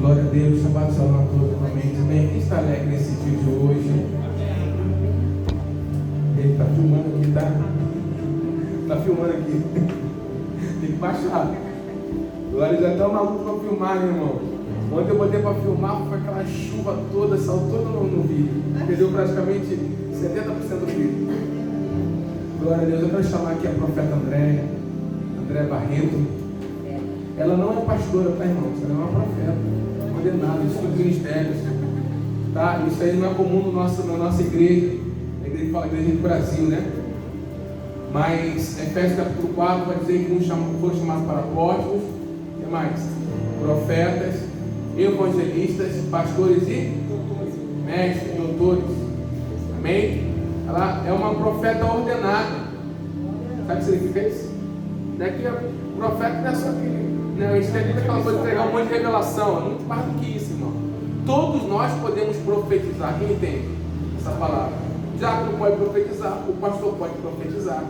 Glória a Deus, Shabbat Shalom a todos novamente. Amém. Quem está alegre nesse dia de hoje? Ele está filmando aqui, tá? Está filmando aqui. Tem que baixar. Glória, já está maluco para filmar, meu irmão. Ontem eu botei para filmar, foi aquela chuva toda, saiu todo no vídeo. Perdeu praticamente 70% do vídeo. Glória a Deus. Eu quero chamar aqui a profeta Andréia Barreto. Ela não é pastora, tá, irmãos? Ela é uma profeta, ordenada, estuda ministérios, tá? Isso aí não é comum na nossa igreja. A igreja fala igreja do Brasil, né? Mas Efésios capítulo 4 vai dizer que foram chamados para apóstolos, o que mais? Profetas, evangelistas, pastores e mestres, doutores. Amém? Ela é uma profeta ordenada. Sabe o que significa isso? Daqui a profeta não é só aquele. Não, isso tem aquela coisa de entregar um monte de revelação. É muito mais do que isso, irmão. Todos nós podemos profetizar. Quem entende essa palavra? O diácono pode profetizar, o pastor pode profetizar.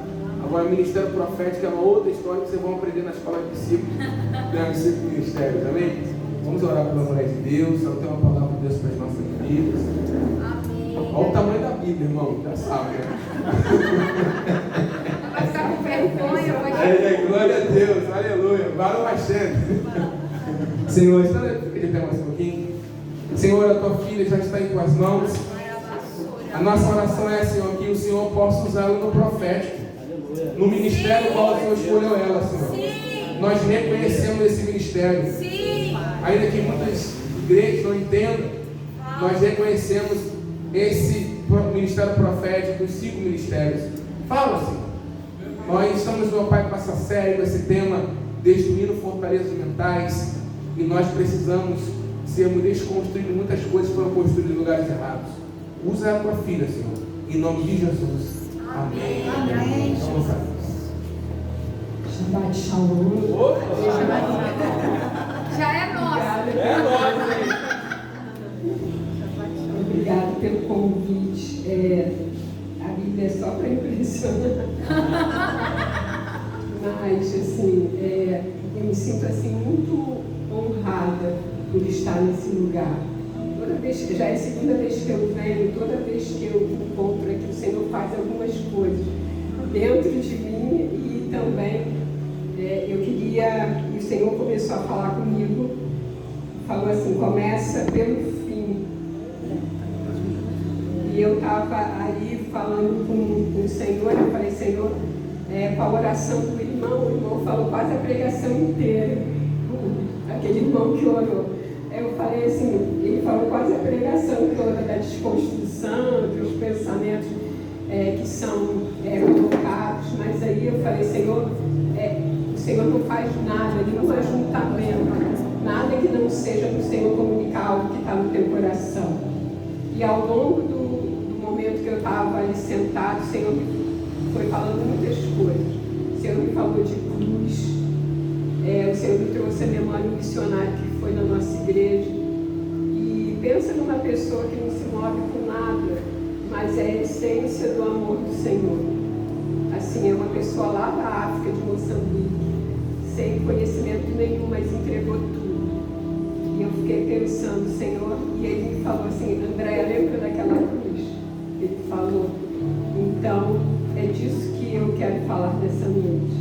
Agora, o ministério profético é uma outra história que vocês vão aprender na escola de discípulos. Tem 5 ministérios, amém? Vamos orar pela mulher de Deus. Ela tem uma palavra de Deus para as nossas vidas. Amém. Olha o tamanho da Bíblia, irmão. Já sabe, né? Vai ficar com vergonha, glória a Deus, aleluia. Varo Hashem. Senhor, fica de pé mais um pouquinho. Senhor, a tua filha já está em tuas mãos. A nossa oração é, Senhor, que o Senhor possa usá-la no profético, no ministério qual o Senhor escolheu ela, Senhor. Sim. Nós reconhecemos esse ministério. Sim. Ainda que muitas igrejas não entendam, nós reconhecemos esse ministério profético, os 5 ministérios. Fala, Senhor. Nós estamos, meu Pai, com essa série, com esse tema, destruindo fortalezas mentais, e nós precisamos sermos desconstruindo muitas coisas que foram construídas em lugares errados. Usa a tua filha, Senhor, em nome de Jesus. Amém. Amém. Vamos lá. Shabbat Shalom. Já é nossa. É nossa, hein? Obrigada pelo convite. A Bíblia é só para impressionar. Mas, assim, eu me sinto assim muito honrada por estar nesse lugar. Toda vez, já é a segunda vez que eu venho, toda vez que eu encontro aqui, o Senhor faz algumas coisas dentro de mim e também eu queria, e o Senhor começou a falar comigo, falou assim, começa pelo fim. E eu estava aí falando com o Senhor, eu falei, Senhor, com a oração do irmão, o irmão falou quase a pregação inteira, aquele irmão que orou. Eu falei assim, ele falou quase a pregação toda da desconstrução, dos pensamentos que são colocados, mas aí eu falei, Senhor, o Senhor não faz nada, nenhum ajuntamento, nada que não seja para o Senhor comunicar algo que está no teu coração. E ao longo do momento que eu estava ali sentado, o Senhor me foi falando muitas coisas. O Senhor me falou de cruz, o Senhor me trouxe a memória um missionário que foi na nossa igreja. E pensa numa pessoa que não se move com nada, mas é a essência do amor do Senhor. Assim, é uma pessoa lá da África, de Moçambique, sem conhecimento nenhum, mas entregou tudo. E eu fiquei pensando, Senhor, e ele me falou assim, Andréia, lembra daquela cruz? Ele falou. Então, é disso que eu quero falar nessa noite,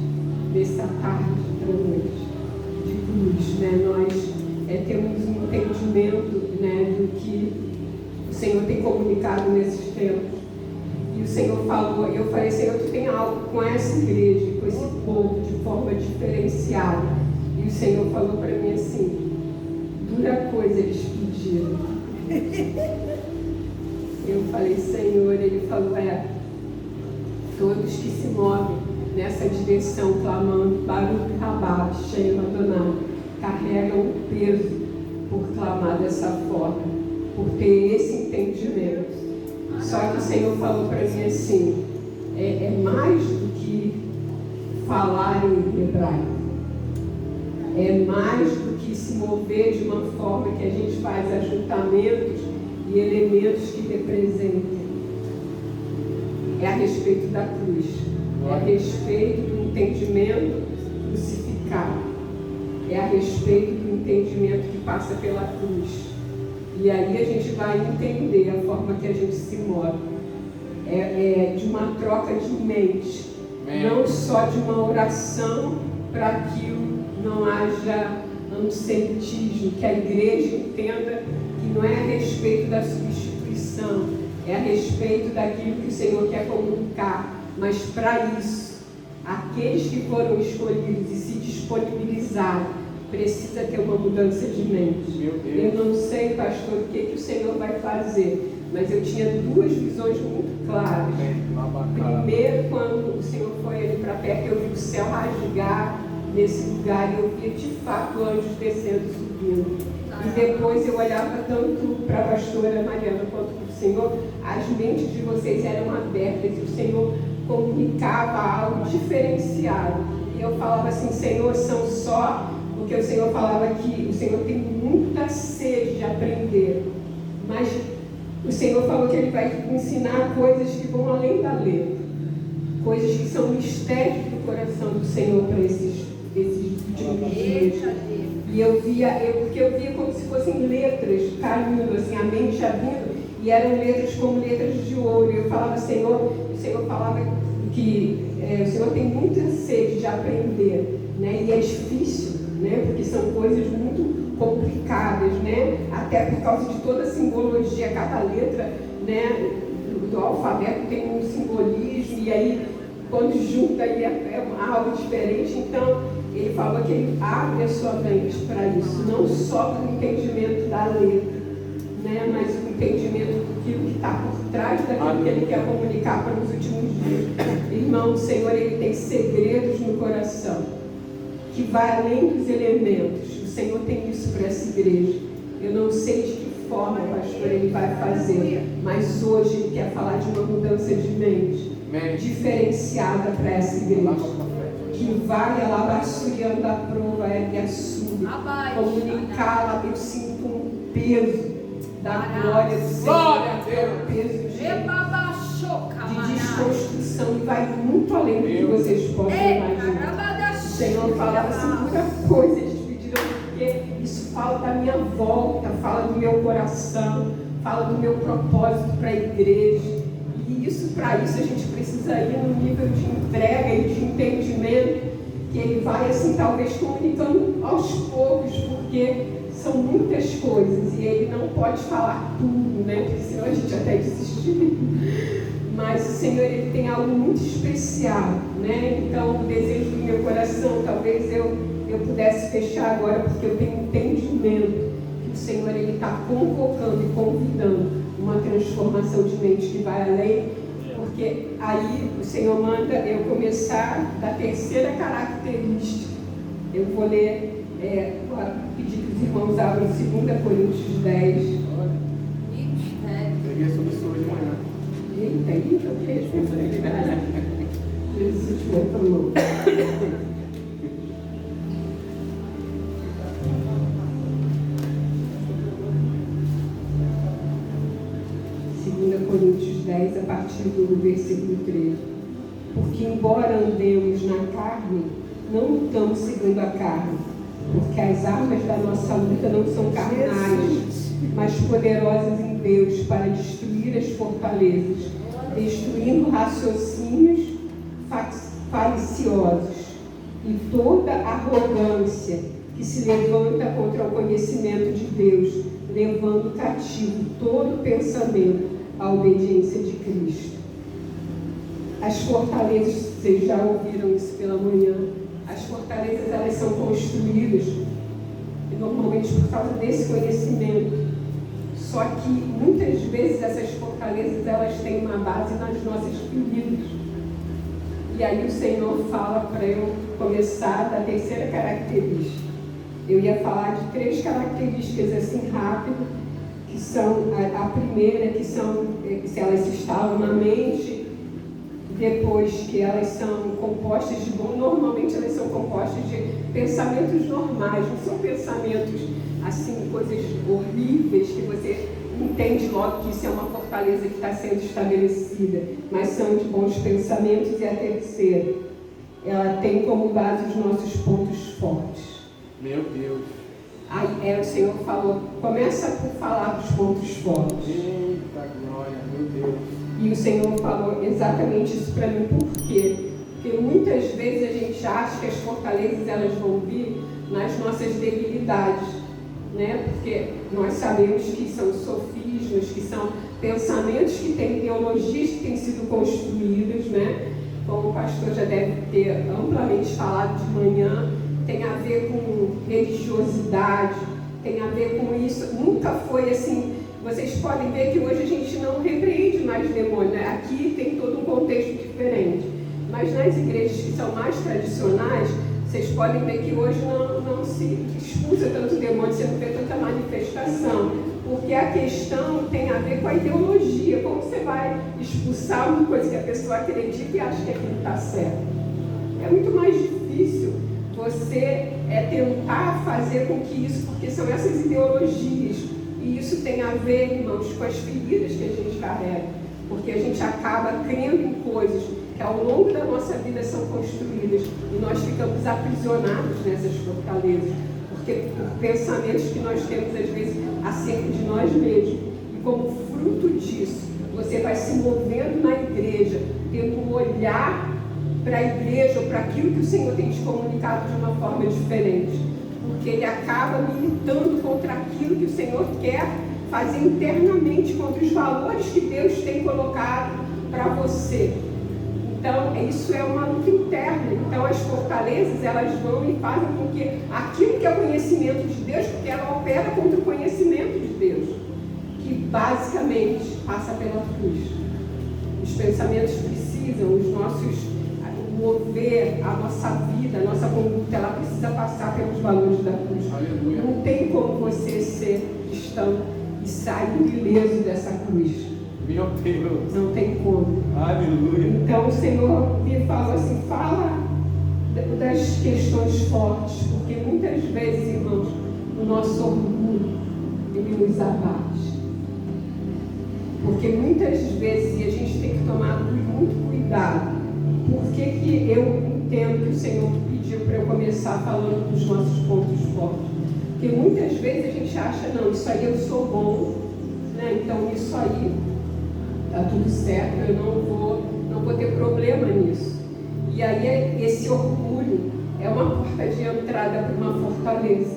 nessa tarde da noite, de cruz, né? Nós temos um entendimento, né, do que o Senhor tem comunicado nesses tempos. E o Senhor falou, e eu falei, Senhor, tu tem algo com essa igreja, com esse povo, de forma diferenciada. E o Senhor falou para mim assim, dura coisa eles pediram. Eu falei, Senhor, ele falou, todos que se movem nessa direção, clamando, Baruch Rabá, Shem Adonai, carregam o peso por clamar dessa forma, por ter esse entendimento. Só que o Senhor falou para mim assim, é mais do que falar em hebraico, é mais do que se mover de uma forma que a gente faz ajuntamentos e elementos que representem. É a respeito da cruz, é a respeito do entendimento crucificado, é a respeito do entendimento que passa pela cruz. E aí a gente vai entender a forma que a gente se move. É de uma troca de mente, não só de uma oração para que não haja antissemitismo, que a igreja entenda que não é a respeito da substituição, é a respeito daquilo que o Senhor quer comunicar. Mas para isso, aqueles que foram escolhidos e se disponibilizaram, precisa ter uma mudança de mente. Eu não sei, pastor, o que o Senhor vai fazer, mas eu tinha duas visões muito claras. Primeiro, quando o Senhor foi ali para perto, eu vi o céu rasgar nesse lugar e eu via de fato anjos descendo e subindo. E depois eu olhava tanto para a pastora Mariana quanto para o Senhor, as mentes de vocês eram abertas e o Senhor comunicava algo diferenciado. E eu falava assim, Senhor, são só... Porque o Senhor falava que o Senhor tem muita sede de aprender, mas o Senhor falou que Ele vai ensinar coisas que vão além da letra, coisas que são mistérios do coração do Senhor para esses últimos dias. E porque eu via como se fossem letras caindo, assim, a mente abrindo, e eram letras como letras de ouro. E eu falava, Senhor, o Senhor falava que o Senhor tem muita sede de aprender, né? E é difícil, né? Porque são coisas muito complicadas, né? Até por causa de toda a simbologia, cada letra, né, do alfabeto tem um simbolismo, e aí quando junta aí é algo diferente. Então ele falou que ele abre a sua mente para isso, não só para o entendimento da letra, né, mas o entendimento daquilo que está por trás daquilo que ele quer comunicar para os últimos dias. Irmão, o Senhor, ele tem segredos no coração que vai além dos elementos. O Senhor tem isso para essa igreja. Eu não sei de que forma, pastor, ele vai fazer, mas hoje ele quer falar de uma mudança de mente diferenciada para essa igreja, que vai alabaçuriando a prova e a sua, comunicá-la. Eu sinto um peso da glória do Senhor, um peso de desconstrução, e vai muito além do que vocês possam imaginar. O Senhor falava assim, muita coisa eles pediram, porque isso fala da minha volta, fala do meu coração, fala do meu propósito para a igreja. E isso, para isso, a gente precisa ir no nível de entrega e de entendimento, que ele vai, assim, talvez comunicando aos poucos, porque são muitas coisas e ele não pode falar tudo, né? Porque senão a gente até desistir. Mas o Senhor, ele tem algo muito especial, né? Então, o desejo do meu coração, talvez eu pudesse fechar agora, porque eu tenho entendimento que o Senhor, ele está convocando e convidando uma transformação de mente que vai além, porque aí o Senhor manda eu começar da terceira característica. Eu vou ler, pedir que os irmãos abram 2 Coríntios 10. Peguei sobre isso hoje de manhã. Eita, que responsabilidade. Jesus te manda a mão. 2 Coríntios 10, a partir do versículo 13. Porque embora andemos na carne, não lutamos segundo a carne, porque as armas da nossa luta não são carnais, mas poderosas em Deus para destruir as fortalezas, destruindo raciocínios faliciosos e toda arrogância que se levanta contra o conhecimento de Deus, levando cativo todo pensamento à obediência de Cristo. As fortalezas, vocês já ouviram isso pela manhã, as fortalezas, elas são construídas normalmente por causa desse conhecimento. Só que muitas vezes essas fortalezas, elas têm uma base nas nossas feridas. E aí o Senhor fala para eu começar da terceira característica. Eu ia falar de 3 características assim rápido, que são a primeira, que são se elas se instalam na mente, depois que elas são compostas de bom, normalmente elas são compostas de pensamentos normais, não são pensamentos assim, coisas horríveis que você entende logo que isso é uma fortaleza que está sendo estabelecida, mas são de bons pensamentos. E a terceira, ela tem como base os nossos pontos fortes. Meu Deus. Aí o Senhor falou, começa por falar dos pontos fortes. Eita glória, meu Deus. E o Senhor falou exatamente isso para mim. Por quê? Porque muitas vezes a gente acha que as fortalezas elas vão vir nas nossas debilidades, né? Porque nós sabemos que são sofismas, que são pensamentos que têm ideologias que têm sido construídas, né? Como o pastor já deve ter amplamente falado de manhã, tem a ver com religiosidade, tem a ver com isso. Nunca foi assim. Vocês podem ver que hoje a gente não repreende mais demônio, né? Aqui tem todo um contexto diferente. Mas nas igrejas que são mais tradicionais, vocês podem ver que hoje não se expulsa tanto demônio, você não vê tanta manifestação. Porque a questão tem a ver com a ideologia. Como você vai expulsar uma coisa que a pessoa acredita e acha que aquilo está certo? É muito mais difícil você tentar fazer com que isso, porque são essas ideologias. E isso tem a ver, irmãos, com as feridas que a gente carrega. Porque a gente acaba crendo em coisas que ao longo da nossa vida são construídas e nós ficamos aprisionados nessas fortalezas. Porque por pensamentos que nós temos, às vezes, acerca de nós mesmos. E como fruto disso, você vai se movendo na igreja, tendo olhar para a igreja ou para aquilo que o Senhor tem te comunicado de uma forma diferente. Porque ele acaba militando contra aquilo que o Senhor quer fazer internamente, contra os valores que Deus tem colocado para você. Então, isso é uma luta interna. Então, as fortalezas, elas vão e fazem com que aquilo que é o conhecimento de Deus, porque ela opera contra o conhecimento de Deus, que basicamente passa pela cruz. Os pensamentos precisam, os nossos mover, a nossa vida, a nossa conduta, ela precisa passar pelos valores da cruz. Aleluia. Não tem como você ser cristão e sair ileso dessa cruz. Meu Deus. Não tem como. Aleluia. Então o Senhor me falou assim, fala das questões fortes, porque muitas vezes, irmãos, o nosso orgulho, ele nos abate. Porque muitas vezes, e a gente tem que tomar muito cuidado, por que eu entendo que o Senhor pediu para eu começar falando dos nossos pontos fortes? Porque muitas vezes a gente acha, não, isso aí eu sou bom, né? Então isso aí está tudo certo, eu não vou ter problema nisso. E aí esse orgulho é uma porta de entrada para uma fortaleza.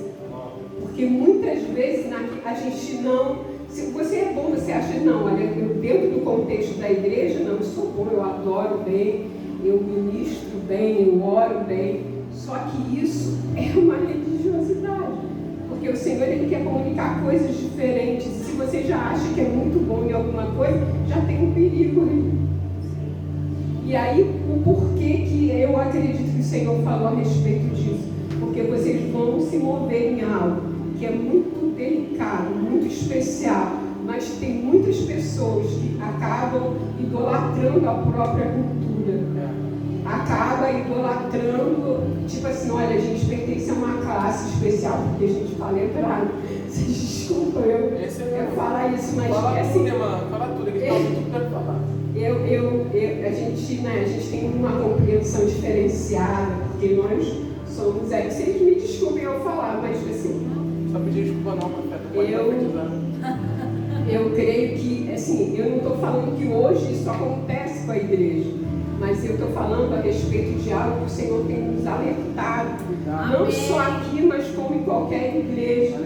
Porque muitas vezes a gente não... Se você é bom, você acha, não, olha, eu dentro do contexto da igreja, não, eu sou bom, eu adoro bem, eu ministro bem, eu oro bem. Só que isso é uma religiosidade. Porque o Senhor, ele quer comunicar coisas diferentes. Se você já acha que é muito bom em alguma coisa, já tem um perigo aí. E aí, o porquê que eu acredito que o Senhor falou a respeito disso? Porque vocês vão se mover em algo que é muito delicado, muito especial, mas tem muitas pessoas que acabam idolatrando a própria cultura. Acaba idolatrando, tipo assim, olha, a gente pertence a uma classe especial, porque a gente fala hebraico. Vocês desculpam eu falar isso, mas fala é assim. Tudo, mano. Fala tudo, que tudo para falar. A gente tem uma compreensão diferenciada, porque nós somos, vocês me desculpem eu falar, mas assim. Só pedir desculpa não, mas pode eu creio que, assim, eu não estou falando que hoje isso acontece com a igreja, mas eu estou falando a respeito de algo que o Senhor tem nos alertado, não só aqui, mas como em qualquer igreja,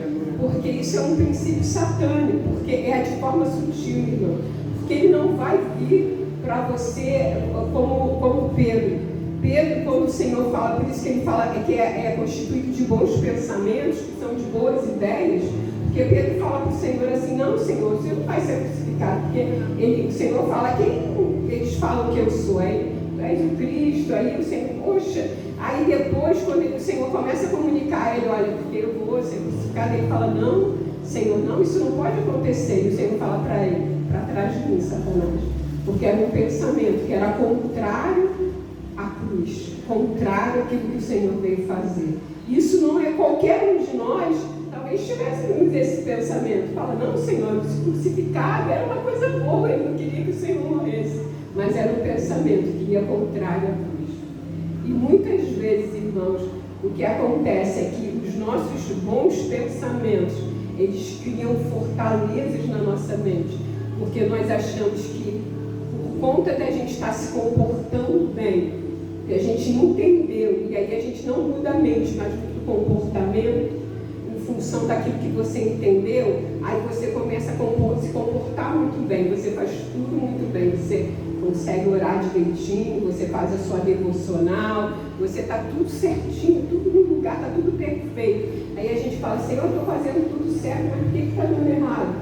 porque isso é um princípio satânico, porque é de forma sutil, irmão, porque ele não vai vir para você como Pedro. Pedro, quando o Senhor fala, por isso que ele fala que é constituído de bons pensamentos, que são de boas ideias, porque Pedro fala para o Senhor assim, não, Senhor, você não vai ser crucificado, porque o Senhor fala, quem eles falam que eu sou? Aí, tu és o Cristo, aí o Senhor, poxa, aí depois, quando o Senhor começa a comunicar a ele, olha, porque eu vou ser crucificado, ele fala, não, Senhor, não, isso não pode acontecer, e o Senhor fala para ele, para trás de mim, Satanás, porque era um pensamento que era contrário à cruz, contrário àquilo que o Senhor veio fazer. Isso não é qualquer um de nós, talvez tivéssemos esse pensamento. Fala, não, Senhor, se crucificado era uma coisa boa, eu não queria que o Senhor morresse. Mas era um pensamento que ia contrário à cruz. E muitas vezes, irmãos, o que acontece é que nossos bons pensamentos, eles criam fortalezas na nossa mente, porque nós achamos que, por conta da gente estar se comportando bem, que a gente entendeu, e aí a gente não muda a mente, mas muda o comportamento, em função daquilo que você entendeu, aí você começa a se comportar muito bem, você faz tudo muito bem, você consegue orar direitinho, você faz a sua devocional, você está tudo certinho, tudo no lugar, está tudo perfeito. Aí a gente fala, Senhor, eu estou fazendo tudo certo, mas por que está dando errado?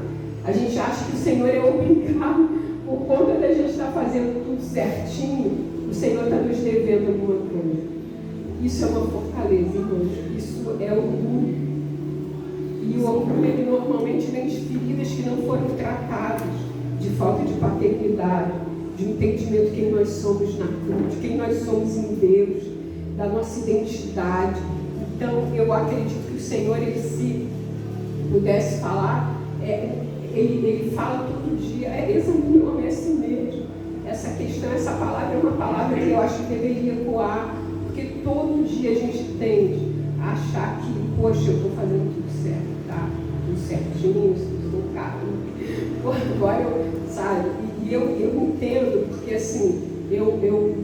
A gente acha que o Senhor é obrigado, por conta da gente estar fazendo tudo certinho, o Senhor está nos devendo alguma coisa. Isso é uma fortaleza, irmãos. Isso é orgulho. E o orgulho, ele normalmente vem de feridas que não foram tratadas, de falta de paternidade, de entendimento de quem nós somos na cruz, de quem nós somos em Deus, da nossa identidade. Então, eu acredito que o Senhor, ele se pudesse falar, ele fala todo dia, examine o homem a si mesmo. Essa questão, essa palavra é uma palavra que eu acho que deveria ecoar, porque todo dia a gente tende a achar que, poxa, eu estou fazendo tudo certo, tá? Tudo certinho, estou caro. Agora eu, sabe? E eu entendo, porque assim, eu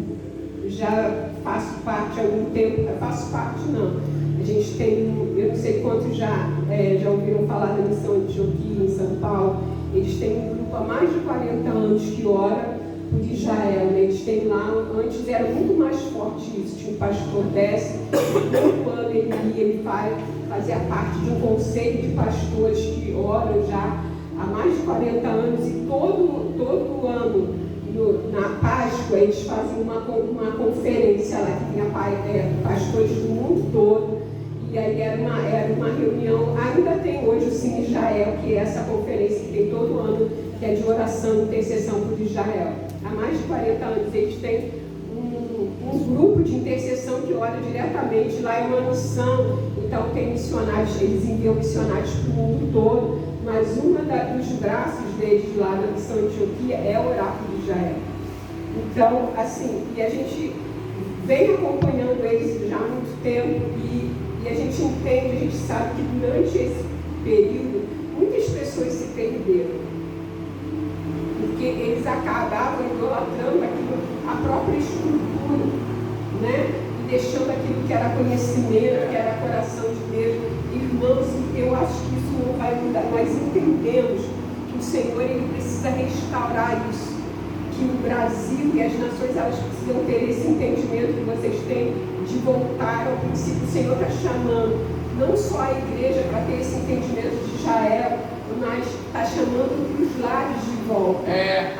já faço parte há algum tempo, a gente tem, eu não sei quantos já ouviram falar da Missão Antioquia em São Paulo, eles têm um grupo há mais de 40 anos que ora por Israel, né? Eles têm lá, antes era muito mais forte isso, tinha um pastor desse, todo ano ele fazia parte de um conselho de pastores que oram já há mais de 40 anos, e todo ano, na Páscoa, eles fazem uma conferência lá, que tinha pastores do mundo todo, e aí era uma reunião, ainda tem hoje o Cine Israel, que é essa conferência que tem todo ano, que é de oração e intercessão por Israel. Há mais de 40 anos eles têm um grupo de intercessão que ora diretamente, lá é uma missão, então tem missionários, eles enviam missionários para o mundo todo, mas dos braços deles lá na Missão Antioquia é orar por Israel. Então, assim, e a gente vem acompanhando eles já há muito tempo, e a gente entende, a gente sabe que durante esse período muitas pessoas se perderam, porque eles acabavam idolatrando a própria estrutura, né? E deixando aquilo que era conhecimento, que era coração de Deus. Irmãos, eu acho que isso não vai mudar. Nós entendemos que o Senhor, ele precisa restaurar isso, que o Brasil e as nações, elas precisam ter esse entendimento que vocês têm de voltar ao princípio. O Senhor está chamando não só a igreja para ter esse entendimento de Israel, mas está chamando para os lares de volta,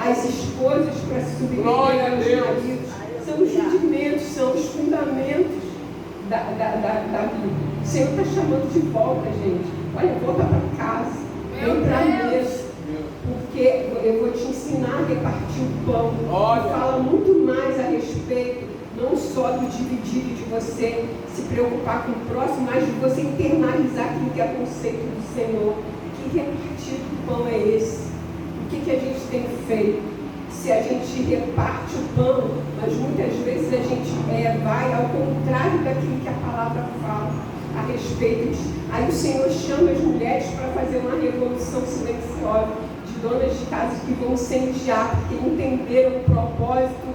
as esposas para se submeter aos maridos. São os rudimentos, são os fundamentos da Bíblia. O Senhor está chamando de volta, gente. Olha, volta para casa, vem para a mesa, porque eu vou te ensinar a repartir o pão. Fala muito mais a respeito, não só do dividir, de você se preocupar com o próximo, mas de você internalizar aquilo que é conceito do Senhor. Que repartir do pão é esse? O que a gente tem feito? Se a gente reparte o pão, mas muitas vezes a gente vai ao contrário daquilo que a palavra fala a respeito disso. Aí o Senhor chama as mulheres para fazer uma revolução silenciosa, de donas de casa que vão incendiar, porque entenderam o propósito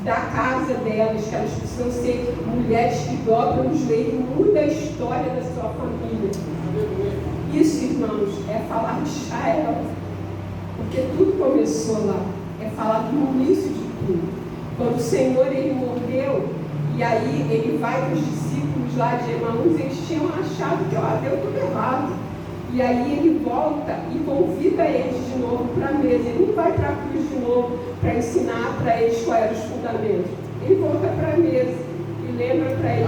da casa delas, que elas precisam ser mulheres que dobram os joelhos e mudam a história da sua família. Isso, irmãos, é falar de Israel, porque tudo começou lá. É falar do início de tudo. Quando o Senhor, ele morreu, e aí ele vai para os discípulos lá de Emaús, eles tinham achado que deu tudo errado. E aí ele volta e convida eles de novo para a mesa. Ele não vai para a cruz de novo para ensinar para eles quais eram os fundamentos. Ele volta para a mesa e lembra para eles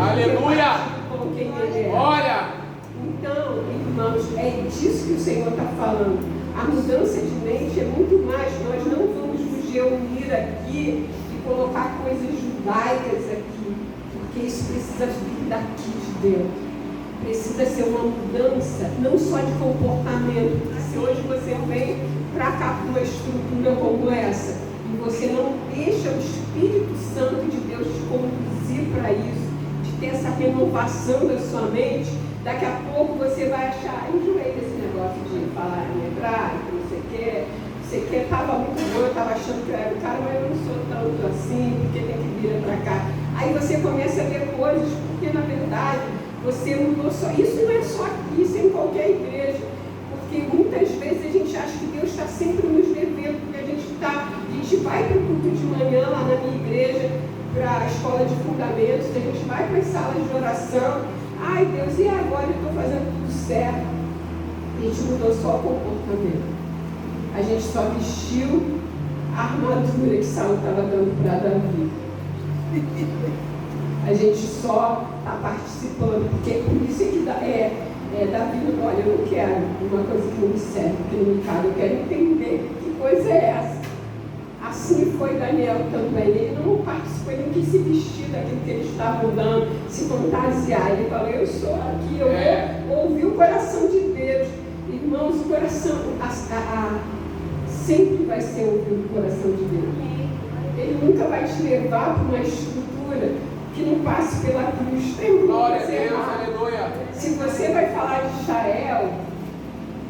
quem ele é. Olha! Então, irmãos, é disso que o Senhor está falando. A mudança de mente é muito mais. Nós não vamos nos reunir aqui e colocar coisas judaicas aqui, porque isso precisa vir daqui de dentro. Precisa ser uma mudança, não só de comportamento, porque se hoje você vem para cá com uma estrutura como essa, e você não deixa o Espírito Santo de Deus te conduzir para isso, de ter essa renovação da sua mente, Daqui a pouco você vai achar, enjoei desse negócio de falar em hebraico, não sei o quê. Você que estava muito bom, eu estava achando que eu era o cara, mas eu não sou tanto assim, porque tem que vir para cá. Aí você começa a ver coisas, porque na verdade você mudou só. Isso não é só aqui, isso é em qualquer igreja. Porque muitas vezes a gente acha que Deus está sempre nos devendo, porque a gente vai para o culto de manhã lá na minha igreja, para a escola de fundamentos, a gente vai para as salas de oração. Ai Deus, e agora eu estou fazendo tudo certo? A gente mudou só o comportamento. A gente só vestiu a armadura que Saul estava dando para Davi. A gente só está participando, porque por isso é que Davi, olha, eu não quero uma coisa que não me serve, que não me cabe, eu quero entender que coisa é essa. Assim foi Daniel também, ele não participou, ele não quis se vestir daquilo que eles estavam dando, se fantasiar, ele falou, eu sou aqui, eu vou ouvir o coração de Deus. Irmãos, o coração, sempre vai ser ouvir o coração de Deus. Ele nunca vai te levar para uma estrutura que não passe pela cruz. Glória a Deus, aleluia. Se você vai falar de Israel,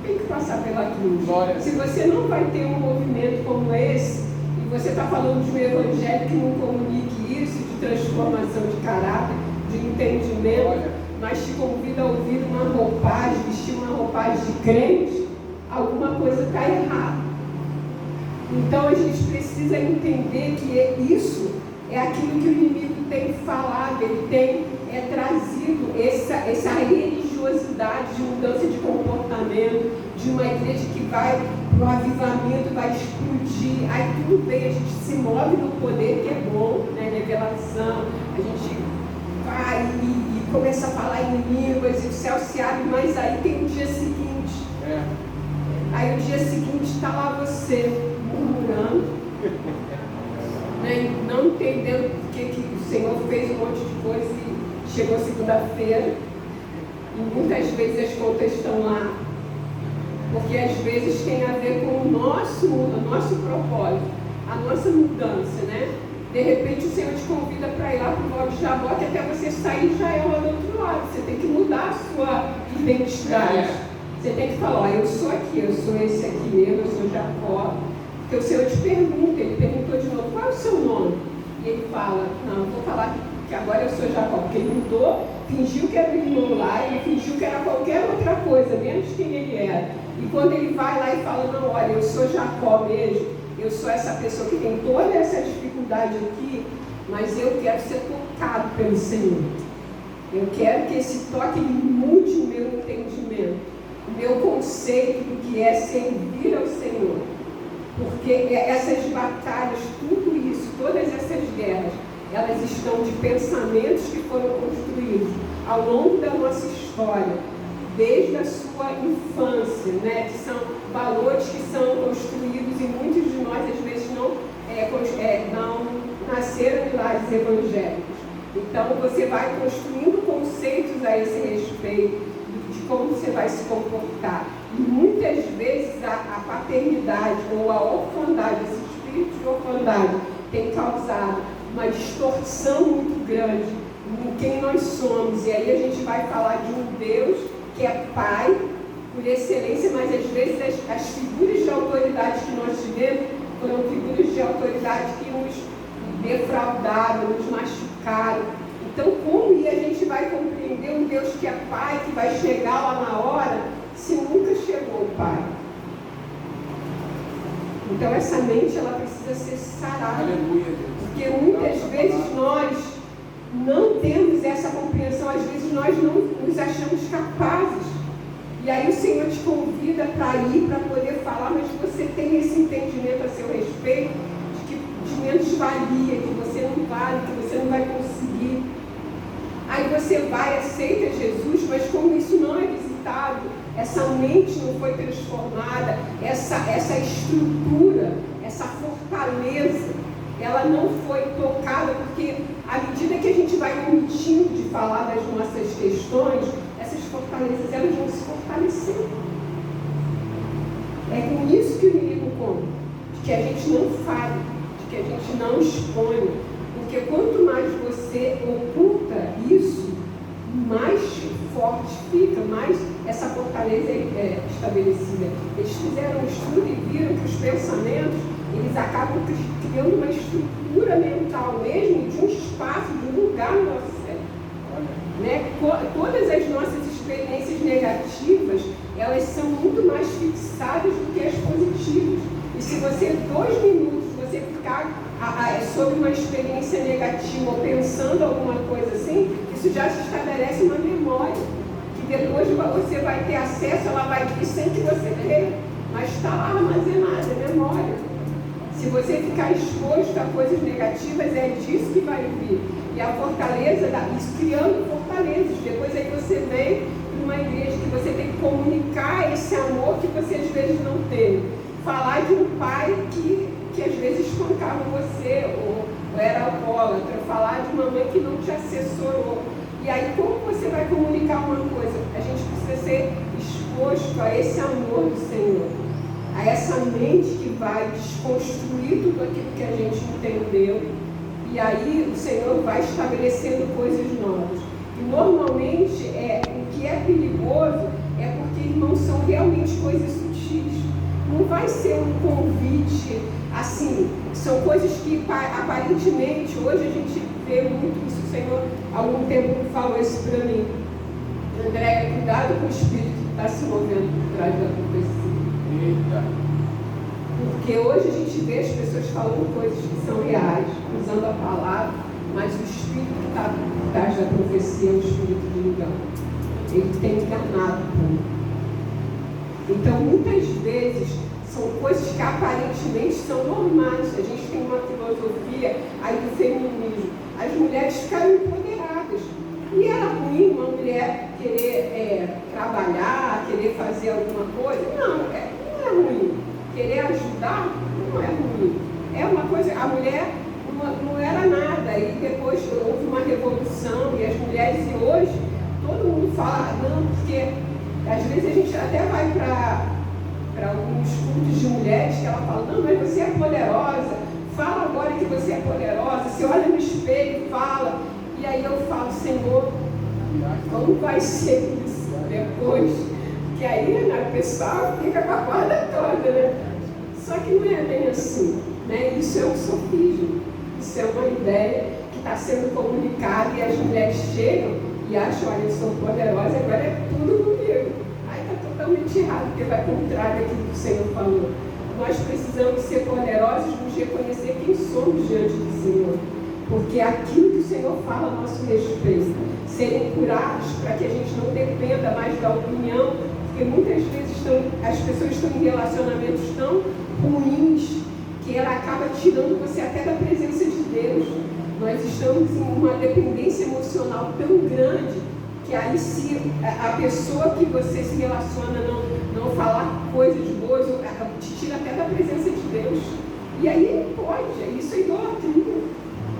tem que passar pela cruz. Glória. Se você não vai ter um movimento como esse, e você está falando de um evangelho que não comunique isso, de transformação de caráter, de entendimento, Glória, mas te convida a ouvir uma roupagem, vestir uma roupagem de crente, alguma coisa está errada. Então a gente precisa entender que isso é aquilo que o inimigo tem falado, ele tem trazido essa religiosidade de mudança de comportamento, de uma igreja que vai para o avivamento, vai explodir. Aí tudo bem, a gente se move no poder, que é bom, né? Revelação, a gente vai e começa a falar em línguas, e o céu se abre, mas aí tem o dia seguinte. Aí o dia seguinte está lá você murmurando, né? Não entendendo porque que o Senhor fez um monte de coisa e chegou segunda-feira e muitas vezes as contas estão lá, porque às vezes tem a ver com o nosso propósito, a nossa mudança, né? De repente o Senhor te convida para ir lá para o Val de Jaboque, até você sair já é lá do outro lado. Você tem que mudar a sua identidade. Você tem que falar, eu sou aqui, eu sou esse aqui mesmo, eu sou Jacó. Porque o Senhor te pergunta, ele perguntou de novo, qual é o seu nome? E ele fala, não, eu vou falar que agora eu sou Jacó, porque ele mudou, fingiu que era o irmão lá, ele fingiu que era qualquer outra coisa, menos quem ele era. E quando ele vai lá e fala, não, olha, eu sou Jacó mesmo, eu sou essa pessoa que tem toda essa dificuldade aqui, mas eu quero ser tocado pelo Senhor. Eu quero que esse toque mude o meu entendimento, o meu conceito do que é servir ao Senhor. Porque essas batalhas, tudo isso, todas essas guerras, elas estão de pensamentos que foram construídos ao longo da nossa história, desde a sua infância, né? Que são valores que são construídos e muitos de nós às vezes não nasceram em lares evangélicos. Então você vai construindo conceitos a esse respeito de como você vai se comportar. E muitas vezes a paternidade ou a orfandade, esse espírito de orfandade, tem causado uma distorção muito grande em quem nós somos. E aí a gente vai falar de um Deus que é Pai, por excelência, mas às vezes as figuras de autoridade que nós tivemos foram figuras de autoridade que nos defraudaram, nos machucaram. Então, como a gente vai compreender um Deus que é Pai, que vai chegar lá na hora, se nunca chegou o Pai? Então, essa mente, ela precisa ser sarada. aleluia, Deus. Porque muitas vezes nós não temos essa compreensão, às vezes nós não nos achamos capazes. E aí o Senhor te convida para ir, para poder falar, mas você tem esse entendimento a seu respeito de menos-valia, que você não vale, que você não vai conseguir. Aí você vai, aceita Jesus, mas como isso não é visitado, essa mente não foi transformada, essa estrutura, essa fortaleza, ela não foi tocada, porque à medida que a gente vai omitindo de falar das nossas questões, essas fortalezas elas vão se fortalecer. É com isso que o inimigo conta, de que a gente não fale, de que a gente não exponha, porque quanto mais você oculta isso, mais forte fica fortaleza estabelecida. Eles fizeram um estudo e viram que os pensamentos, eles acabam criando uma estrutura mental mesmo, de um espaço, de um lugar no nosso cérebro. Né? Todas as nossas experiências negativas, elas são muito mais fixadas do que as positivas. E se você, 2 minutos, você ficar sobre uma experiência negativa ou pensando alguma coisa assim, isso já se estabelece uma memória, que depois você vai ter acesso, ela vai vir sem que você tenha, mas está lá armazenada, é memória. Se você ficar exposto a coisas negativas, é disso que vai vir. E a fortaleza, isso criando fortalezas. Depois aí você vem para uma igreja que você tem que comunicar esse amor que você às vezes não teve. Falar de um pai que às vezes espancava você, ou era alcoólatra. Falar de uma mãe que não te assessorou. E aí como você vai comunicar uma coisa? A gente precisa ser exposto a esse amor do Senhor. A essa mente que vai desconstruir tudo aquilo que a gente entendeu. E aí o Senhor vai estabelecendo coisas novas. E normalmente o que é perigoso é porque, irmãos, são realmente coisas sutis. Não vai ser um convite assim, são coisas que aparentemente, hoje a gente vê muito isso. O Senhor há algum tempo falou isso para mim. André, cuidado com o espírito que está se movendo por trás da profecia. Eita. Porque hoje a gente vê as pessoas falando coisas que são reais, usando a palavra, mas o espírito que está por trás da profecia é o espírito de engano. Ele tem enganado o povo. Então, muitas vezes, são coisas que aparentemente são normais. A gente tem uma filosofia aí do feminismo. As mulheres ficaram empoderadas. E era ruim uma mulher querer trabalhar, querer fazer alguma coisa? Não é ruim. Querer ajudar não é ruim. É uma coisa, a mulher não era nada. E depois houve uma revolução e as mulheres, e hoje, todo mundo fala, não, porque às vezes a gente até vai para alguns cultos de mulheres que ela fala, não, mas você é poderosa, fala agora que você é poderosa, você olha no espelho e fala. E aí eu falo, Senhor, como vai ser isso depois? Que aí a pessoa fica com a corda toda, né? Só que não é bem assim, né? Isso é um sofismo, isso é uma ideia que está sendo comunicada e as mulheres chegam e acham, olha, eu sou poderosa, agora é tudo comigo. Aí está totalmente errado, porque vai contrário daquilo que o Senhor falou. Nós precisamos ser poderosos, nos reconhecer quem somos diante do Senhor. Porque aquilo que o Senhor fala a nosso respeito, serem curados para que a gente não dependa mais da opinião, porque muitas vezes as pessoas estão em relacionamentos tão ruins que ela acaba tirando você até da presença de Deus. Nós estamos em uma dependência emocional tão grande que aí se a pessoa que você se relaciona não falar coisas boas, te tira até da presença de Deus. E aí pode, isso é idolatria.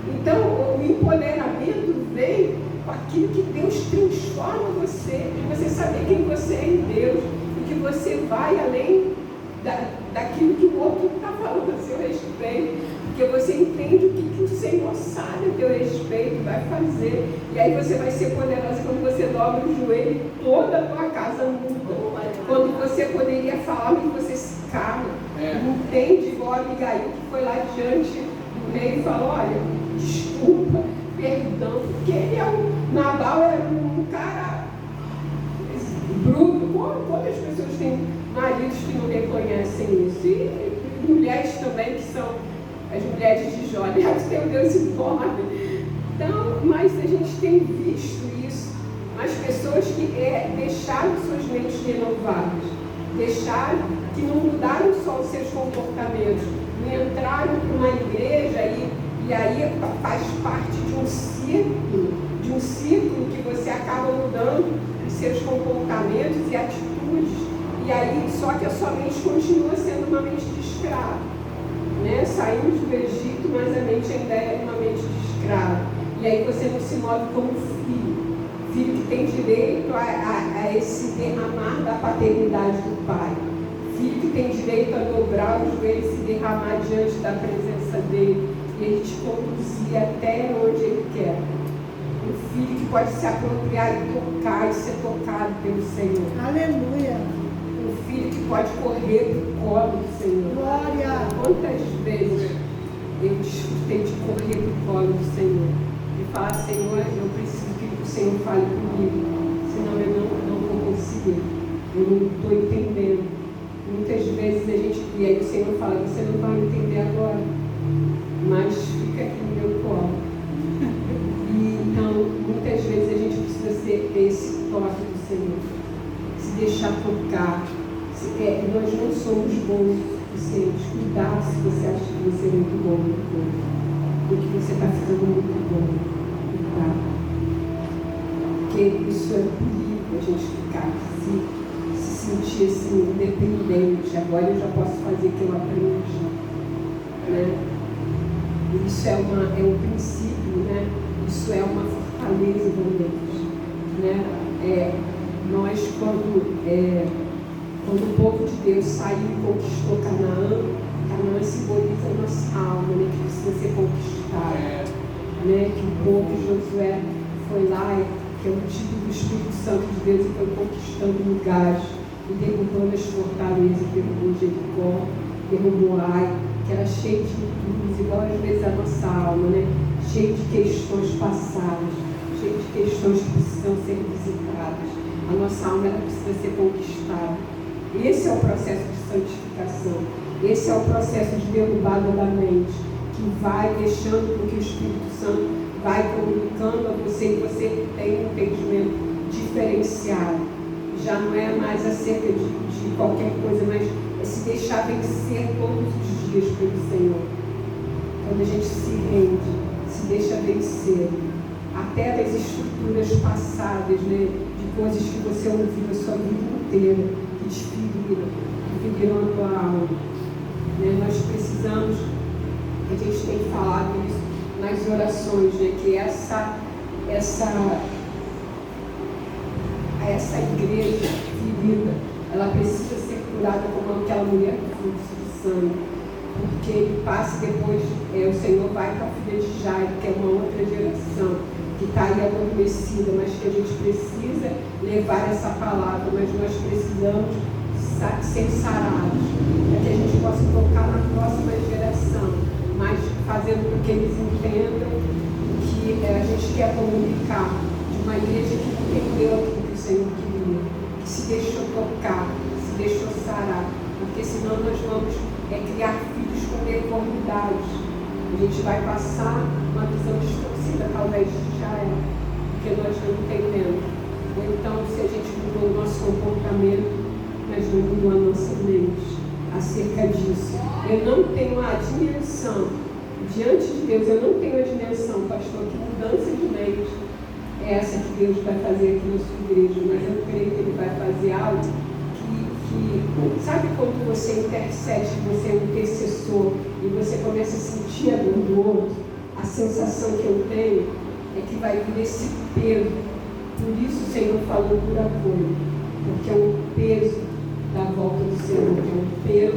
Então o empoderamento vem com aquilo que Deus transforma você, de você saber quem você é em Deus, e que você vai além daquilo que o outro está falando a seu respeito, porque você entende o que o Senhor sabe a teu respeito, vai fazer, e aí você vai ser poderosa quando você dobra o joelho e toda a tua casa muda, quando você poderia falar, mas você se cala, entende, igual a Abigail que foi lá diante do rei e falou, olha, desculpa, perdão, porque ele Nabal era um cara bruto. Quantas pessoas têm maridos que não reconhecem isso? E mulheres também, que são as mulheres de Jó, aliás, tem o Deus enorme. Então, mas a gente tem visto isso, as pessoas que deixaram suas mentes renovadas, deixaram, que não mudaram só os seus comportamentos, não entraram para uma igreja e aí faz parte de um círculo que você acaba mudando os seus comportamentos e atitudes, e aí só que a sua mente continua sendo uma mente de escravo, né? Saímos do Egito, mas a mente ainda é uma mente de escravo, e aí você não se move como filho que tem direito a esse derramar da paternidade do pai, filho que tem direito a dobrar os joelhos e se derramar diante da presença dele, e ele te conduzir até onde ele quer. Um filho que pode se apropriar e tocar e ser tocado pelo Senhor. Aleluia. Um filho que pode correr para o colo do Senhor. Glória. Quantas vezes eu desfrutei de correr para o colo do Senhor e falar, Senhor, eu preciso que o Senhor fale comigo, senão eu não vou conseguir, eu não estou entendendo. Muitas vezes e aí o Senhor fala, você não vai entender agora, mas fica aqui no meu colo. E então, muitas vezes a gente precisa ter esse toque do Senhor, se deixar tocar. Nós não somos bons o suficiente. Cuidado se você acha que você é muito bom no corpo, porque você está ficando muito bom. Cuidado. Porque isso é um perigo, a gente ficar se sentir assim, independente. Agora eu já posso fazer o que eu aprendi. Né? Isso é um princípio, né? Isso é uma fortaleza do Deus. Né? Nós, quando o povo de Deus saiu e conquistou Canaã simboliza a nossa alma, né, que precisa ser conquistada. Né, que o povo de Josué foi lá, que é o tipo do Espírito Santo de Deus, e foi conquistando lugares, e derrubando as fortalezas, derrubou Jericó, derrubou Ai, que era cheio de dúvidas, igual às vezes a nossa alma, né, cheio de questões passadas, cheio de questões que precisam ser visitadas. A nossa alma ela precisa ser conquistada. Esse é o processo de santificação. Esse é o processo de derrubada da mente, que vai deixando com que o Espírito Santo vai comunicando a você e você tem um entendimento diferenciado. Já não é mais acerca de qualquer coisa, mas é se deixar vencer todos os dias pelo Senhor. Quando a gente se rende, se deixa vencer, até das estruturas passadas, né, de coisas que você ouviu a sua vida inteira, que te feriram a tua alma. Né? Nós precisamos, a gente tem falado isso nas orações, né? Que essa igreja ferida, ela precisa ser curada como aquela mulher do fluxo de sangue, porque ele passa depois, o Senhor vai para a filha de Jairo, que é uma outra geração, que está aí adormecida, mas que a gente precisa levar essa palavra, mas nós precisamos ser sarados, para que a gente possa tocar na próxima geração, mas fazendo com que eles entendam que a gente quer comunicar de uma igreja que entendeu aquilo que o Senhor queria, que se deixou tocar, se deixou sarar, porque senão nós vamos criar filhos com deformidades. A gente vai passar uma visão distorcida talvez de Israel, porque nós não entendemos. Ou então, se a gente mudou o nosso comportamento, mas não mudou a nossa mente acerca disso. Eu não tenho a dimensão, diante de Deus, eu não tenho a dimensão, pastor, que mudança de mente é essa que Deus vai fazer aqui na sua igreja, mas eu creio que Ele vai fazer algo que sabe quando você intercede, você é um intercessor e você começa a sentir a dor do outro? A sensação que eu tenho é que vai vir esse peso. Por isso o Senhor falou por apoio, porque é um peso da volta do Senhor, é um peso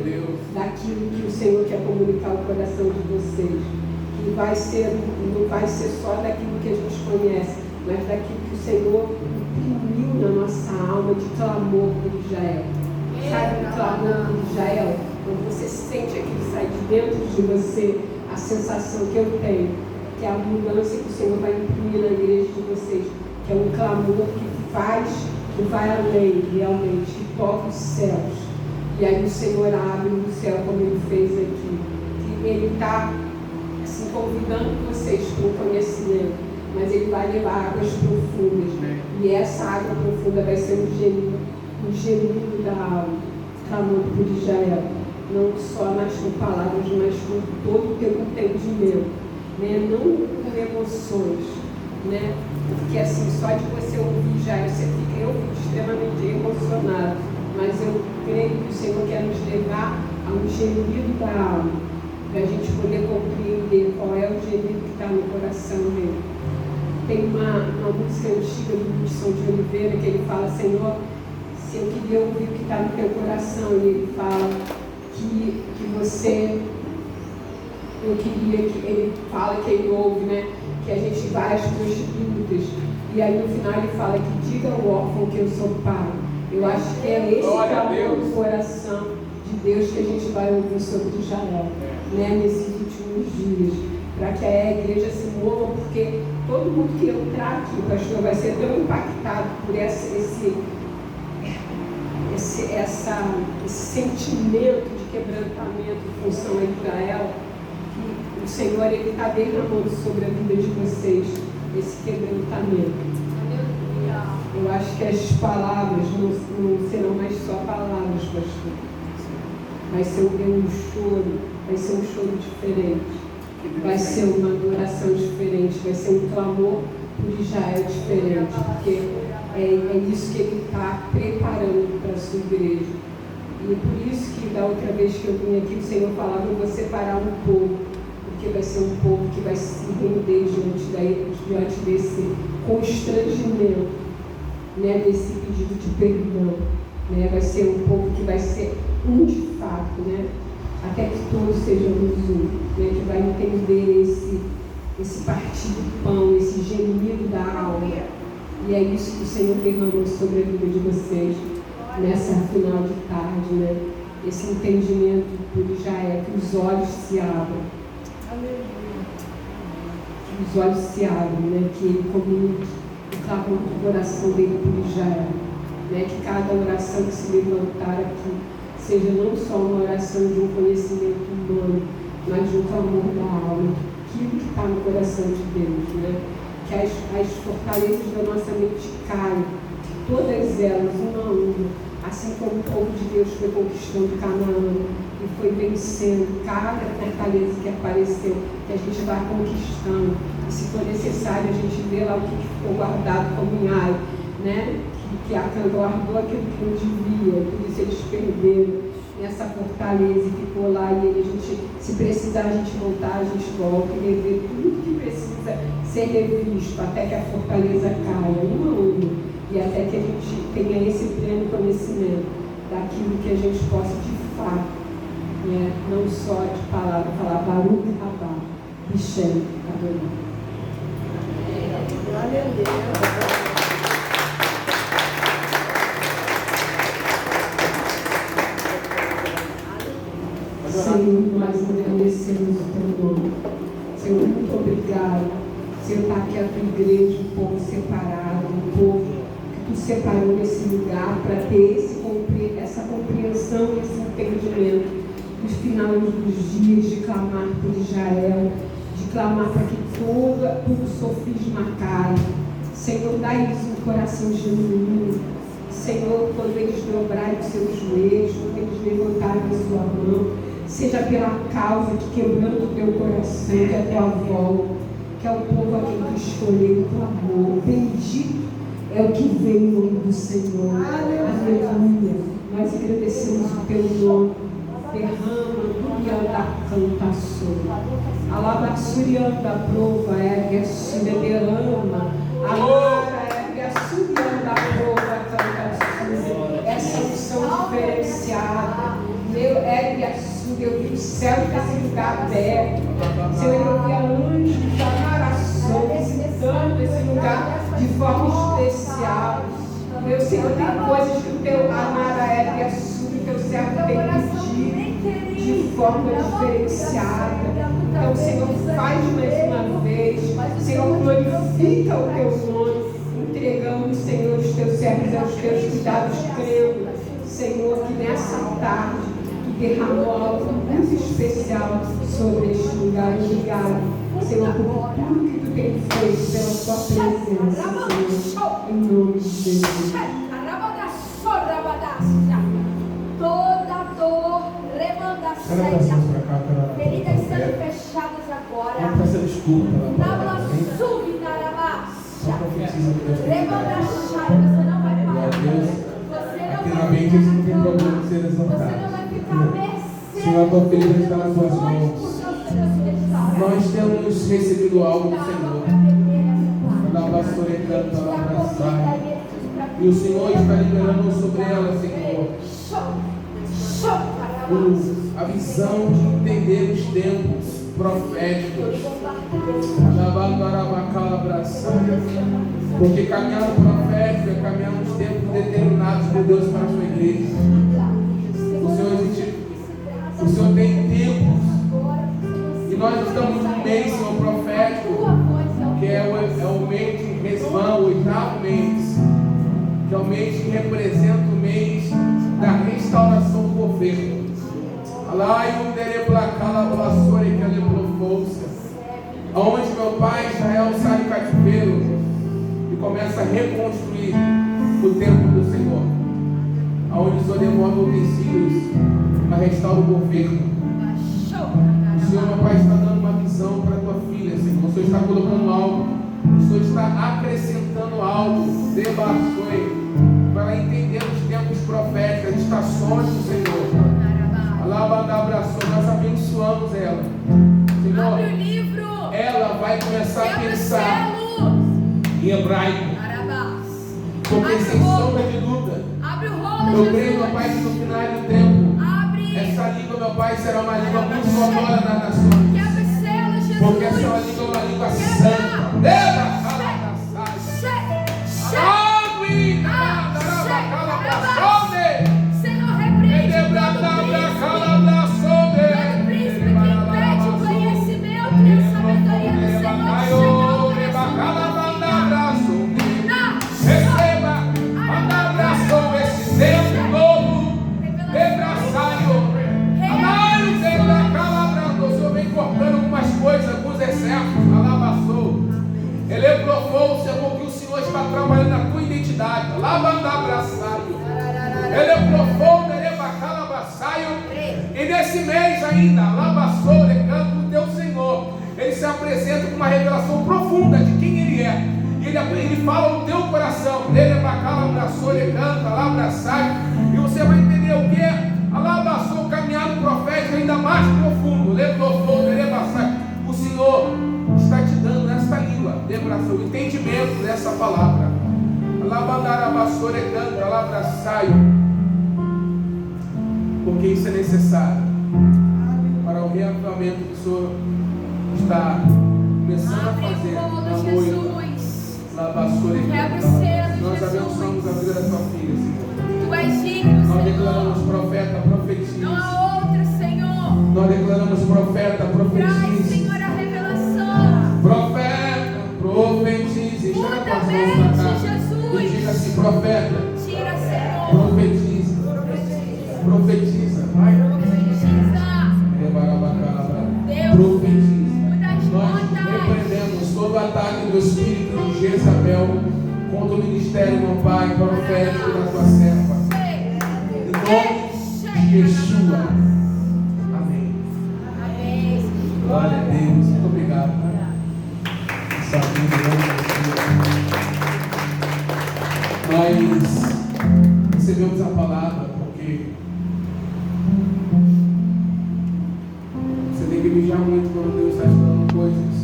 daquilo que o Senhor quer comunicar ao coração de vocês, que não vai ser só daquilo que a gente conhece, mas daquilo que o Senhor imprimiu na nossa alma de clamor por Israel. Sabe o clamor por Israel? Quando você sente aquilo sair de dentro de você, a sensação que eu tenho, que é a mudança que o Senhor vai imprimir na igreja de vocês, que é um clamor que vai além, realmente, que toca os céus. E aí o Senhor abre o céu como Ele fez aqui. Que Ele está assim, convidando vocês para o conhecimento, mas Ele vai levar águas profundas. E essa água profunda vai ser um gemido da alma, clamando por Israel. Não só com palavras, mas com todo o teu entendimento. Né? Não com emoções. Né? Porque assim, só de você ouvir já, eu fico extremamente emocionado, mas eu creio que o Senhor quer nos levar a um gemido da alma, para a gente poder compreender qual é o gemido que está no coração dele. Tem uma música antiga do Hudson de Oliveira que ele fala, Senhor, se eu queria ouvir o que está no teu coração, e ele fala ele fala que ele ouve, né? que a gente vai às prostitutas. E aí no final ele fala que diga ao órfão que eu sou pai. Eu acho que é esse clamor do coração de Deus que a gente vai ouvir sobre Israel, né, nesses últimos dias, para que a igreja se mova, porque todo mundo que entrar aqui, pastor, vai ser tão impactado por esse sentimento de quebrantamento em função a Israel, que o Senhor está derramando sobre a vida de vocês esse quebrantamento. Eu acho que as palavras não serão mais só palavras, pastor. Vai ser um choro, vai ser um choro diferente. Vai ser uma adoração diferente, vai ser um clamor por Israel diferente, porque é isso que ele está preparando para a sua igreja. E é por isso que da outra vez que eu vim aqui, o Senhor falava: eu vou separar um povo, porque vai ser um povo que vai se render diante desse constrangimento, né, desse pedido de perdão, né? Vai ser um povo que vai ser um de fato, né? Até que todos sejamos um, né? Que vai entender esse partir do pão, esse gemido da alma. E é isso que o Senhor derramou sobre a vida de vocês nessa final de tarde, né? Esse entendimento por Israel, que os olhos se abram. Que os olhos se abram, né? Que ele comunique o clamor do coração dele por Israel, né? Que cada oração que se levantar aqui seja não só uma oração de um conhecimento humano, mas de um clamor da alma, aquilo que está no coração de Deus, né? Que as fortalezas da nossa mente caem, todas elas, uma a uma, assim como o povo de Deus foi conquistando Canaã e foi vencendo cada fortaleza que apareceu, que a gente vai conquistando, e se for necessário a gente vê lá o que ficou guardado como em Ai, né? Que Acã guardou aquilo que não devia, por isso eles perderam essa fortaleza e ficou lá, e a gente, se precisar a gente voltar, a gente volta e rever tudo que precisa ser revisto, até que a fortaleza caia, uma a uma, e até que a gente tenha esse pleno conhecimento daquilo que a gente possa de fato, né, não só de palavra, falar Baruch Rabá, Hashem, Adonai. Glória a Deus. Senhor, nós agradecemos o teu nome. Senhor, muito obrigado. Senhor, está aqui a tua igreja, um povo separado, um povo que tu separou nesse lugar para ter essa compreensão, esse entendimento nos finais dos dias de clamar por Israel, de clamar para que todo sofisma caia. Senhor, dá-lhes um coração genuíno. Senhor, quando eles dobrarem os seus joelhos, quando eles levantarem a sua mão, seja pela causa que quebrando o teu coração, que é a tua volta, que é o povo a quem tu escolheu, o clamor. Bendito é o que veio em nome do Senhor. Aleluia. Nós agradecemos o teu nome. Derrama do Yanda canta sobre. Alabassurianda prova, ergue a sua derrama. Agora ergue a sua da prova, canta sobre. Essa unção diferenciada. Meu ergue a sua. Eu vi o céu desse lugar aberto. Senhor, eu vi a anjo da oração visitando esse lugar de forma especial. Meu Senhor, tem coisas que o teu amado ergue a sua, o teu servo tem pedido de forma diferenciada. Então, Senhor, faz mais uma vez. Senhor, glorifica o teu nome. Entregamos, Senhor, os teus servos aos teus cuidados, crendo, Senhor, que nessa tarde derramou algo muito especial sobre este lugar. Obrigado, Senhor, por tudo que tu tem feito pela tua presença, Senhor, em nome de Jesus. Toda dor, remanda, feridas sendo fechadas agora. Não peça desculpa. Você não vai parar. Aqui na mente isso não tem problema de ser exaltado. Senhor, a tua ferida está nas tuas mãos. Nós temos recebido algo do Senhor. E o Senhor está liberando sobre ela, Senhor, a visão de entender os tempos. proféticos. Porque caminhar no profético é caminhar nos tempos determinados por Deus para a sua igreja. O Senhor tem tempos. E nós estamos num mês, Senhor, profético, que é o mês de Resvã, o 8º mês, que é o mês que representa o mês da restauração do governo. Aonde meu pai Israel sai do cativeiro e começa a reconstruir o templo do Senhor, aonde o Senhor demora utensílios para restaurar o governo. O Senhor, meu Pai, está dando uma visão para a tua filha, Senhor. O Senhor está colocando algo, o Senhor está acrescentando algo, debaixou, para entender os tempos proféticos, as estações do Senhor. Nós abençoamos ela, Senhor. Abre o livro. Ela vai começar a pensar em hebraico, porque sem sombra de dúvida, eu creio, meu Pai, que no final do tempo, essa língua, meu Pai, será uma língua muito sonora nas nações, porque essa língua é uma língua santa. Senhor, repreende todo príncipe que impede o conhecimento e a sabedoria do Senhor. Receba, abraçou esse tempo novo, abraçaio, o Senhor vem cortando algumas coisas, alguns excessos, alabaçou. Ele provou, Senhor, que o Senhor está trabalhando na tua identidade, abraçaio. Ele provou, ele bacalabaçaio. E nesse mês ainda, alabaçou, canto do teu Senhor. Ele se apresenta com uma revelação profunda de quem Ele é. E ele fala no teu coração. Ele bacalabaçou, ele canta, alabaçaio. E você vai entender o que é alabaçou, o caminhado profético ainda mais profundo. O Senhor está te dando nesta língua, o entendimento dessa palavra. Alabandarabassou, ele canta, alabaçaio. Porque isso é necessário para o reavivamento que o Senhor está começando a fazer na noiva. Nós abençoamos a vida da tua filha, Senhor. Tu és digno, Nós Senhor. declaramos profeta, profetiza. Não há outro, Senhor. Nós declaramos profeta, Traz, profetiza. Senhor, a revelação. Profeta, profetiza. Estenda com as mãos na cara. Jesus. E diga assim, profeta, Tira, Senhor. profetiza. Profetiza, vai. Profetiza. Deus, Profetiza. muitas Nós notas. repreendemos todo ataque do espírito de Jezabel contra o ministério, meu Pai, profético da tua serva. Em nome de Yeshua. Amém. Amém. Glória a Deus. Muito obrigado. Nós recebemos a palavra porque você tem que vigiar muito quando Deus está te dando coisas.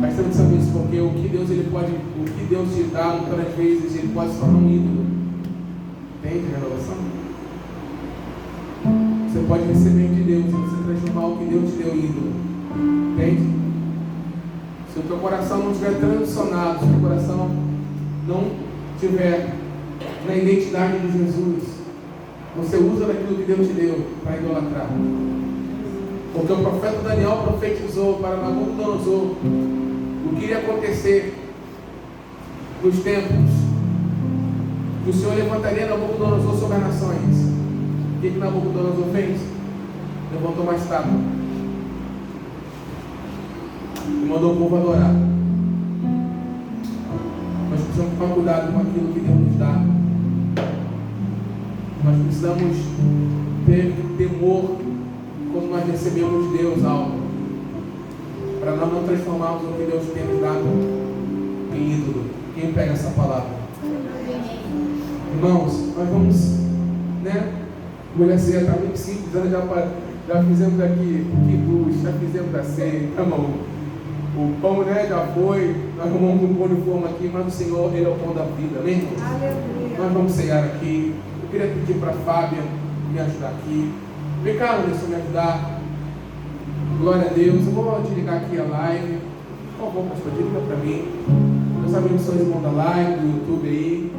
Mas temos que saber isso porque o que Deus te dá, muitas vezes ele pode se tornar um ídolo. Entende a revelação? Você pode receber de Deus e você transformar o que Deus te deu em ídolo. Entende? Se o teu coração não estiver transicionado, se o teu coração não estiver na identidade de Jesus, você usa daquilo que Deus te deu para idolatrar. Porque o profeta Daniel profetizou para Nabucodonosor o que iria acontecer nos tempos que o Senhor levantaria Nabucodonosor sobre as nações. O que Nabucodonosor fez? Levantou uma estátua e mandou o povo adorar. Nós precisamos tomar cuidado com aquilo que Deus nos dá. Nós precisamos ter temor quando nós recebemos de Deus algo, para nós não transformarmos o que Deus tem nos dado em ídolo. Quem pega essa palavra? Irmãos, nós vamos, mulher ceia está muito simples, nós já fizemos aqui o quibus, já fizemos a ceia, irmão. O pão, já foi, nós arrumamos um pão de forma aqui, mas o Senhor, Ele é o pão da vida, amém, irmãos? Nós vamos ceiar aqui. Eu queria pedir para a Fábia me ajudar aqui. Vem cá, Anderson, me ajudar. Glória a Deus. Eu vou desligar aqui a live. Por favor, pastor, desliga para mim. Meus amigos são irmãos da live, do YouTube aí.